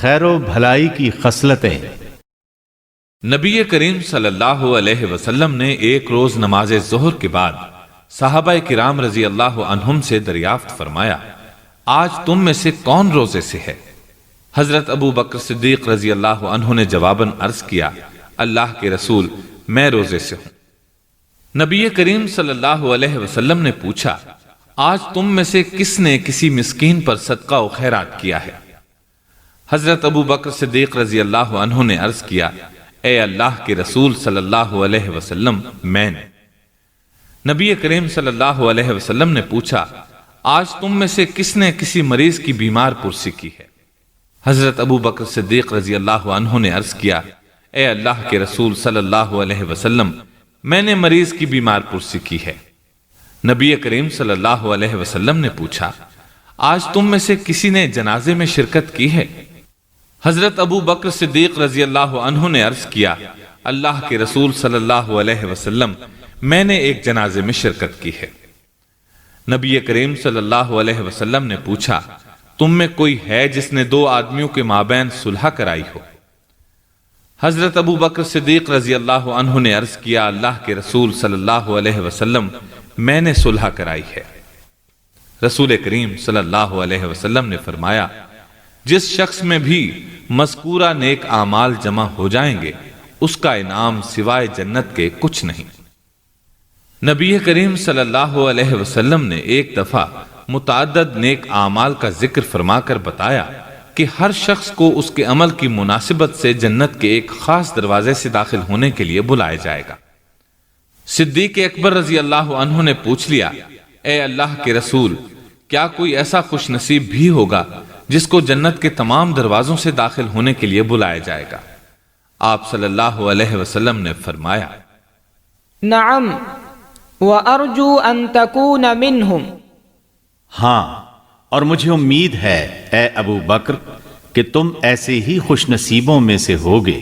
خیر و بھلائی کی خصلتیں۔ نبی کریم صلی اللہ علیہ وسلم نے ایک روز نماز ظہر کے بعد صحابہ کرام رضی اللہ عنہم سے دریافت فرمایا، آج تم میں سے کون روزے سے ہے؟ حضرت ابو بکر صدیق رضی اللہ عنہ نے جواباً عرض کیا، اللہ کے رسول، میں روزے سے ہوں۔ نبی کریم صلی اللہ علیہ وسلم نے پوچھا، آج تم میں سے کس نے کسی مسکین پر صدقہ و خیرات کیا ہے؟ حضرت ابو بکر صدیق رضی اللہ عنہ نے عرض کیا، اے اللہ کے رسول صلی اللہ علیہ وسلم، میں نے۔ نبی کریم صلی اللہ علیہ وسلم نے پوچھا، آج تم میں سے کس نے کسی مریض کی بیمار پرسی کی ہے؟ حضرت ابو بکر صدیق رضی اللہ عنہ نے عرض کیا، اے اللہ کے رسول صلی اللہ علیہ وسلم، میں نے مریض کی بیمار پرسی کی ہے۔ نبی کریم صلی اللہ علیہ وسلم نے پوچھا، آج تم میں سے کسی نے جنازے میں شرکت کی ہے؟ حضرت ابو بکر صدیق رضی اللہ عنہ نے عرض کیا، اللہ کے رسول صلی اللہ علیہ وسلم، میں نے ایک جنازے میں شرکت کی ہے۔ نبی کریم صلی اللہ علیہ وسلم نے پوچھا، تم میں کوئی ہے جس نے دو آدمیوں کے مابین صلح کرائی ہو؟ حضرت ابو بکر صدیق رضی اللہ عنہ نے عرض کیا، اللہ کے رسول صلی اللہ علیہ وسلم، میں نے صلح کرائی ہے۔ رسول کریم صلی اللہ علیہ وسلم نے فرمایا، جس شخص میں بھی مذکورہ نیک اعمال جمع ہو جائیں گے، اس کا انعام سوائے جنت کے کچھ نہیں۔ نبی کریم صلی اللہ علیہ وسلم نے ایک دفعہ متعدد نیک اعمال کا ذکر فرما کر بتایا کہ ہر شخص کو اس کے عمل کی مناسبت سے جنت کے ایک خاص دروازے سے داخل ہونے کے لیے بلایا جائے گا۔ صدیق اکبر رضی اللہ عنہ نے پوچھ لیا، اے اللہ کے رسول، کیا کوئی ایسا خوش نصیب بھی ہوگا جس کو جنت کے تمام دروازوں سے داخل ہونے کے لیے بلایا جائے گا؟ آپ صلی اللہ علیہ وسلم نے فرمایا، نعم وارجو ان تکون منہم۔ ہاں، اور مجھے امید ہے اے ابو بکر کہ تم ایسے ہی خوش نصیبوں میں سے ہوگے۔